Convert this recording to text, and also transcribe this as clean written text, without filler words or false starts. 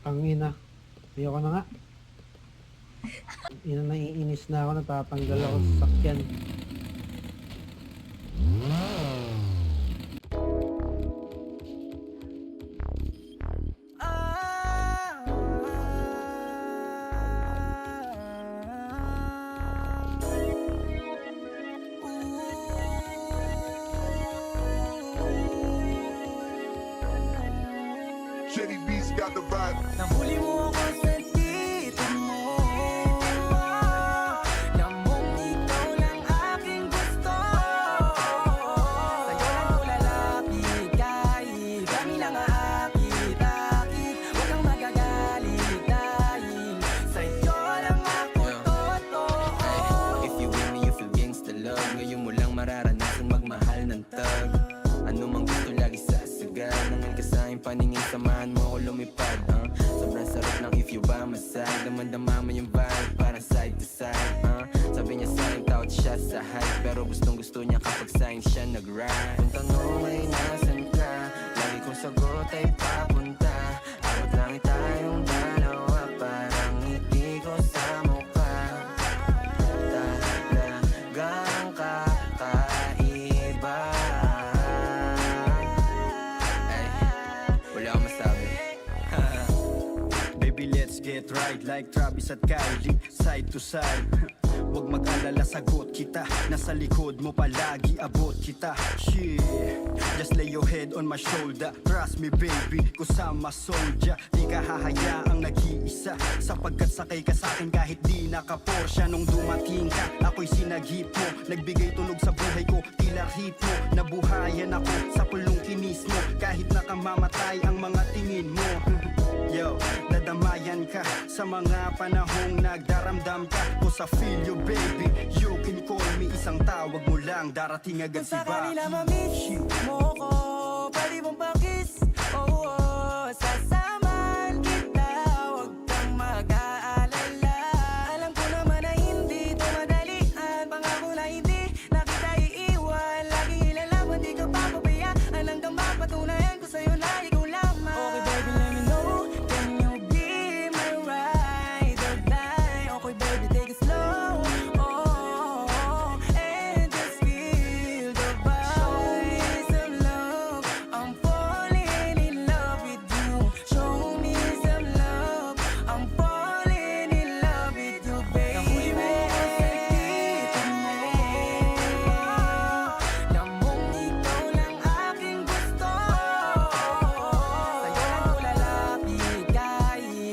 Ang ina. Ayoko na nga. Ina, naiinis na ako. Natatanggal ako sa sakyan. Shady Beats got the vibe. Nahuli mo ako sa dito mo. Namong ikaw lang aking gusto. Sa'yo lang ko lalapit kahit kami lang aakit-akit. Huwag kang magagalit dahil sa'yo lang ako totoo. If you with me, you feel gangsta love. Ngayon mo lang mararanasan magmahal ng tag. Ano mang gusto lagi sasagal. Nangal ka sa'king paningin, samahan mo ako lumipad. Sobrang sarap ng if you by my side. Damang-dama mo yung vibe, parang side to side. Sabi niya sa'kin, tawad siya sa hype. Pero gustong-gusto niya kapag sa'kin siya nag-ride. Kung tanong ay nasan ka, lagi kong sagot ay papunta. Abot langit tayong dalawa, parang ngiti ko sa mukha. Talagang kakaiba. Wala akong masabi. Baby, let's get right like Travis at Kylie, side to side. Huwag mag-alala, sagot kita. Nasa likod mo palagi, abot kita. Shit, just lay your head on my shoulder. Trust me baby, kusama soldier. Di ka hahayaang nag-iisa, sapagkat sakay ka sa'kin kahit di naka-Porsche. Nung dumating ka, ako'y sinagip mo. Nagbigay tunog sa buhay ko, tila ritmo. Nabuhayan ako sa pulong kinis mo. Kahit nakamamatay ang mga tingin mo. Yo, dadamayan ka sa mga panahong nagdaramdam ka. Cause I feel you baby, you can call me. Isang tawag mo lang, darating agad si Kung sa Baki. kanila ma-miss mo ko, pwede mong pakis. Oh, oh, sa